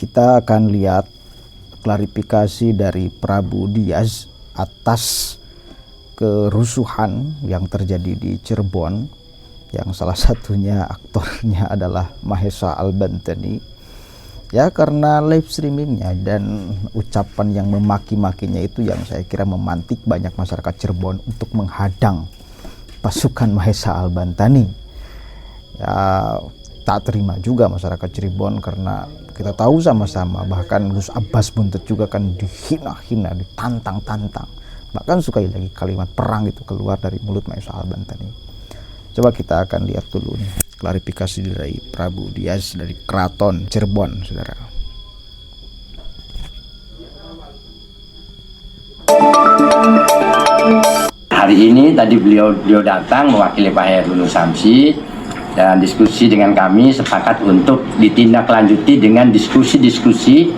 kita akan lihat klarifikasi dari Prabu Dias atas kerusuhan yang terjadi di Cirebon, yang salah satunya aktornya adalah Mahesa Al-Bantani. Ya, karena live streamingnya dan ucapan yang memaki-makinya itu yang saya kira memantik banyak masyarakat Cirebon untuk menghadang pasukan Mahesa Al-Bantani. Ya, tak terima juga masyarakat Cirebon karena kita tahu sama-sama bahkan Gus Abbas Buntut juga kan dihina-hina, ditantang-tantang. Bahkan sekali lagi kalimat perang itu keluar dari mulut Mahesa Al-Bantani. Coba kita akan lihat dulu nih klarifikasi dari Prabu Dias dari Keraton Cirebon, saudara. Hari ini tadi beliau datang mewakili Pak Heru Nursamsi dan diskusi dengan kami, sepakat untuk ditindaklanjuti dengan diskusi-diskusi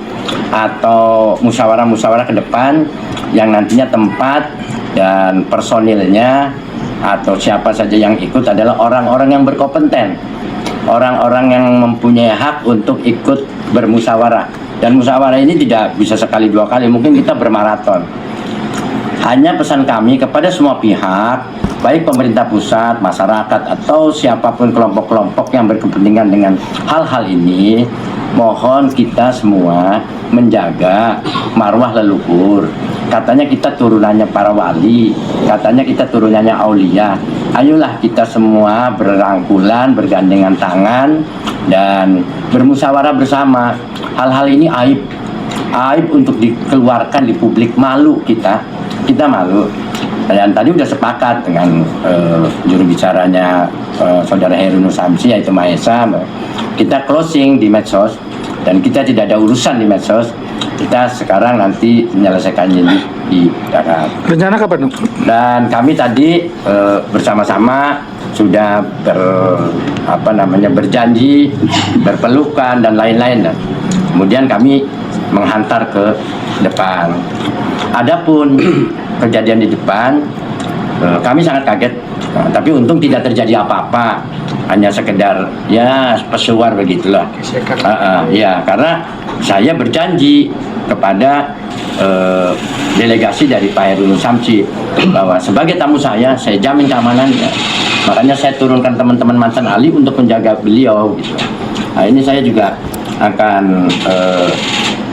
atau musyawarah-musyawarah ke depan yang nantinya tempat dan personilnya atau siapa saja yang ikut adalah orang-orang yang berkompeten, orang-orang yang mempunyai hak untuk ikut bermusyawarah. Dan musyawarah ini tidak bisa sekali dua kali, mungkin kita bermaraton. Hanya pesan kami kepada semua pihak, baik pemerintah pusat, masyarakat, atau siapapun kelompok-kelompok yang berkepentingan dengan hal-hal ini, mohon kita semua menjaga marwah leluhur. Katanya kita turunannya para wali, katanya kita turunannya aulia. Ayolah kita semua berangkulan, bergandengan tangan, dan bermusyawarah bersama. Hal-hal ini aib untuk dikeluarkan di publik, malu kita malu. Dan tadi udah sepakat dengan juru bicaranya saudara Heru Nursamsi, yaitu Mahesa, kita closing di medsos dan kita tidak ada urusan di medsos. Kita sekarang nanti menyelesaikannya di Jakarta. Rencana kapan? Dan kami tadi bersama-sama sudah berjanji, berpelukan dan lain-lain. Kemudian kami menghantar ke depan. Adapun kejadian di depan, kami sangat kaget, tapi untung tidak terjadi apa-apa, hanya sekedar ya pesuar begitulah. Ya, karena saya berjanji kepada delegasi dari Pak Heru Nursamsi bahwa sebagai tamu saya jamin keamanannya. Makanya saya turunkan teman-teman mantan ahli untuk menjaga beliau gitu. Nah, ini saya juga akan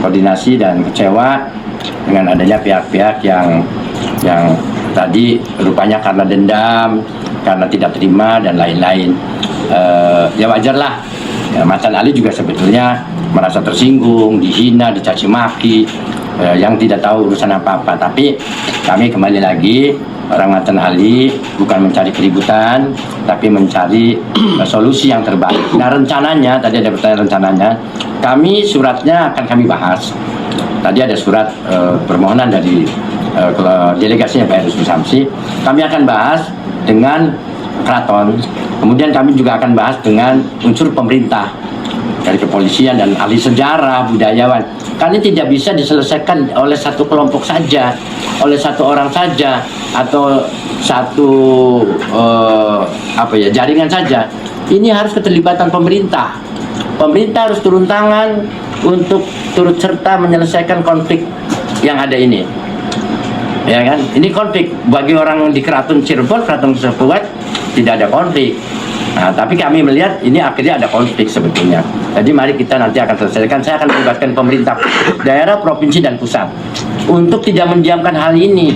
koordinasi dan kecewa dengan adanya pihak-pihak yang tadi rupanya karena dendam, karena tidak terima dan lain-lain. Ya wajarlah, ya, mantan ahli juga sebetulnya merasa tersinggung, dihina, dicaci maki, yang tidak tahu urusan apa-apa. Tapi kami kembali lagi, orang mantan ahli bukan mencari keributan, tapi mencari solusi yang terbaik. Nah, rencananya, tadi ada pertanyaan rencananya, kami suratnya akan kami bahas. Tadi ada surat permohonan dari delegasinya Pak Heru Nursamsi. Kami akan bahas dengan keraton. Kemudian kami juga akan bahas dengan unsur pemerintah dari kepolisian dan ahli sejarah, budayawan. Karena tidak bisa diselesaikan oleh satu kelompok saja, oleh satu orang saja, atau satu jaringan saja. Ini harus keterlibatan pemerintah. Pemerintah harus turun tangan untuk turut serta menyelesaikan konflik yang ada ini. Ya kan? Ini konflik bagi orang di Keraton Cirebon, Keraton Sepuat tidak ada konflik. Nah, tapi kami melihat ini akhirnya ada konflik sebetulnya. Jadi mari kita nanti akan selesaikan. Saya akan melibatkan pemerintah daerah, provinsi dan pusat untuk tidak mendiamkan hal ini.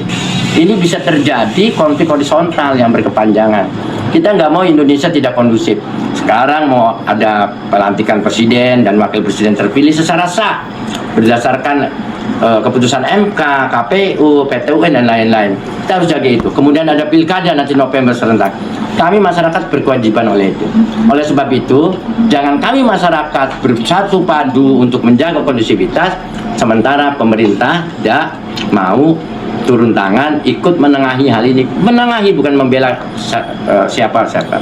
Ini bisa terjadi konflik horizontal yang berkepanjangan. Kita nggak mau Indonesia tidak kondusif. Sekarang mau ada pelantikan presiden dan wakil presiden terpilih secara sah berdasarkan keputusan MK, KPU, PT UN dan lain-lain. Kita harus jaga itu. Kemudian ada pilkada nanti November serentak. Kami masyarakat berkewajiban oleh itu. Oleh sebab itu, jangan kami masyarakat bersatu padu untuk menjaga kondusivitas, sementara pemerintah tidak mau turun tangan ikut menengahi hal ini. Menengahi bukan membela siapa-siapa.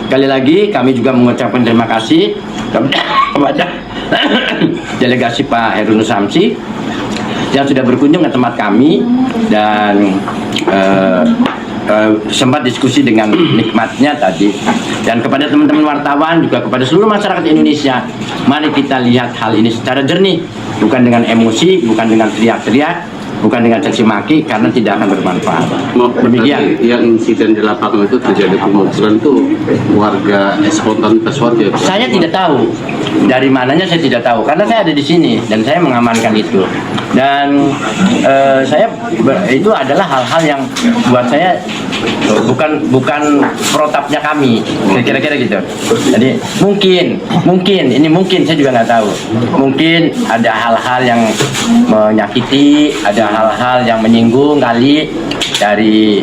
Sekali lagi kami juga mengucapkan terima kasih kepada delegasi Pak Heru Nursamsi yang sudah berkunjung ke tempat kami, dan sempat diskusi dengan nikmatnya tadi, dan kepada teman-teman wartawan juga kepada seluruh masyarakat Indonesia, mari kita lihat hal ini secara jernih, bukan dengan emosi, bukan dengan teriak-teriak, bukan dengan caci maki, karena tidak akan bermanfaat. Demikian. Yang insiden di lapangan itu terjadi pemukulan itu warga spontanitas warga. Saya tidak tahu dari mananya, saya tidak tahu karena saya ada di sini dan saya mengamankan itu. Dan itu adalah hal-hal yang buat saya bukan protapnya kami, kira-kira gitu. Jadi mungkin saya juga nggak tahu. Mungkin ada hal-hal yang menyakiti, ada hal-hal yang menyinggung kali dari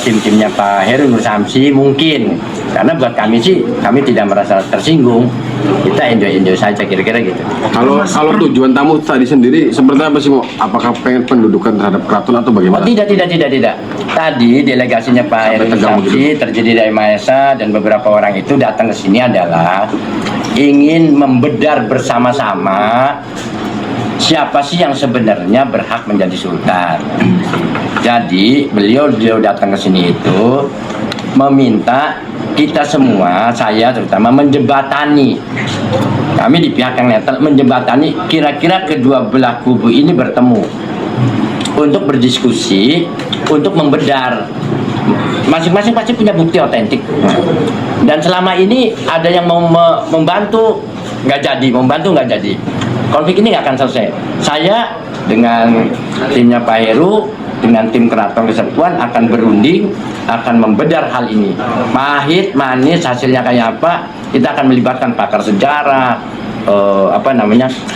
tim-timnya Pak Heru Nur Samsi, mungkin. Karena buat kami sih, kami tidak merasa tersinggung. Kita enjoy saja, kira-kira gitu. Kalau tujuan tamu tadi sendiri seperti apa sih, Mo? Apakah pengen pendudukan terhadap keraton atau bagaimana? Oh tidak. Tadi delegasinya Pak Heru Nur Samsi terdiri dari Mahesa dan beberapa orang itu datang ke sini adalah ingin membedar bersama-sama siapa sih yang sebenarnya berhak menjadi sultan. Jadi beliau datang ke sini itu meminta kita semua, saya terutama, menjembatani. Kami di pihak yang netral menjembatani kira-kira kedua belah kubu ini bertemu untuk berdiskusi, untuk membedar. Masing-masing pasti punya bukti otentik. Dan selama ini ada yang mau membantu nggak jadi. Konflik ini nggak akan selesai. Saya dengan timnya Pak Heru, dengan tim Keraton Kesepuan akan berunding, akan membedar hal ini. Pahit, manis, hasilnya kayak apa, kita akan melibatkan pakar sejarah,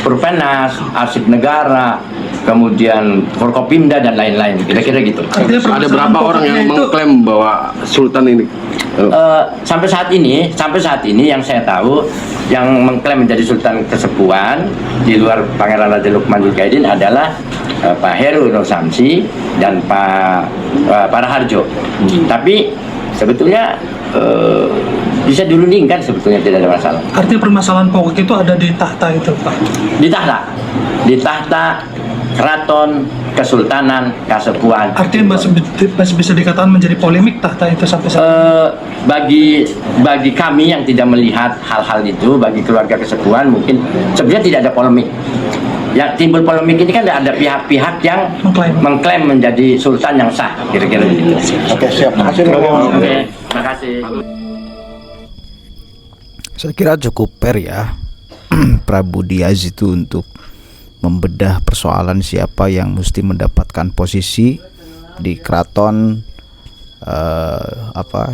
Perpenas, arsip negara, kemudian Forkopimda dan lain-lain, kira-kira gitu. Ada berapa orang yang mengklaim bahwa Sultan ini? Sampai saat ini yang saya tahu yang mengklaim menjadi Sultan Kesepuan di luar Pangeran Raja Lukman Zulkarnain adalah Pak Heru Nur Samsi dan Pak Raharjo. Tapi sebetulnya bisa dirundingkan, sebetulnya tidak ada masalah. Artinya permasalahan pokok itu ada di tahta itu, Pak? Di tahta Keraton Kesultanan Kasepuan. Artinya masih bisa dikatakan menjadi polemik tahta itu sampai saat ini? Bagi kami yang tidak melihat hal-hal itu, bagi keluarga Kesepuan mungkin sebenarnya tidak ada polemik. Yang timbul polemik ini kan ada pihak-pihak yang mengklaim menjadi sultan yang sah, kira-kira gitu. Oke, siap. Oke, terima kasih. Saya kira cukup fair ya Prabu Diaz itu untuk membedah persoalan siapa yang mesti mendapatkan posisi di keraton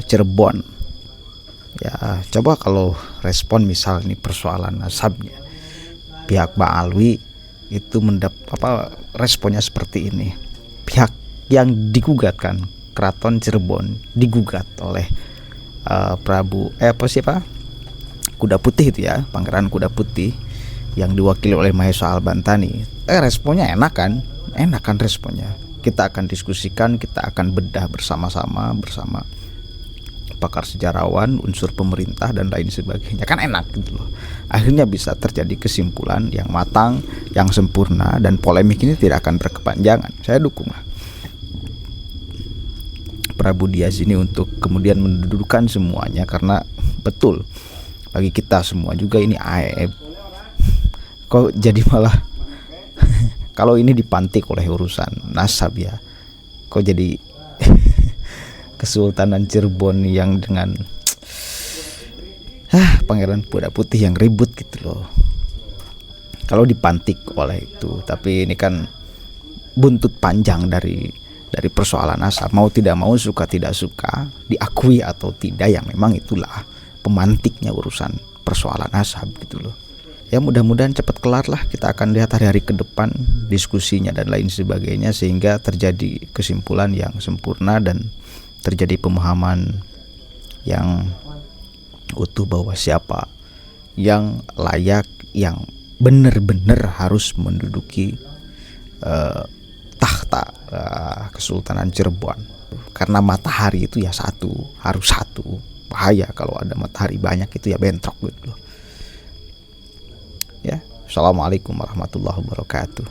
Cirebon. Ya, coba kalau respon misal ini persoalan nasabnya, pihak Mbak Alwi itu responnya seperti ini. Pihak yang digugatkan, Keraton Cirebon, digugat oleh Kuda Putih itu ya, Pangeran Kuda Putih yang diwakili oleh Mahesa Al-Bantani. Responnya enak kan responnya. Kita akan diskusikan, kita akan bedah bersama-sama bersama pakar sejarawan, unsur pemerintah dan lain sebagainya. Kan enak gitu loh. Akhirnya bisa terjadi kesimpulan yang matang, yang sempurna, dan polemik ini tidak akan berkepanjangan. Saya dukung lah Prabu Diaz ini untuk kemudian mendudukan semuanya, karena betul bagi kita semua juga ini aib. Kok jadi malah kalau ini dipantik oleh urusan nasab ya, kok jadi Kesultanan Cirebon yang dengan Pangeran Kuda Putih yang ribut gitu loh. Kalau dipantik oleh itu, tapi ini kan buntut panjang dari persoalan nasab. Mau tidak mau, suka tidak suka, diakui atau tidak, yang memang itulah pemantiknya urusan persoalan nasab gitu loh. Ya mudah-mudahan cepat kelar lah. Kita akan lihat hari-hari ke depan diskusinya dan lain sebagainya, sehingga terjadi kesimpulan yang sempurna dan terjadi pemahaman yang utuh bahwa siapa yang layak, yang benar-benar harus menduduki tahta Kesultanan Cirebon. Karena matahari itu ya satu, harus satu. Bahaya kalau ada matahari banyak, itu ya bentrok gitu loh. Ya, assalamualaikum warahmatullahi wabarakatuh.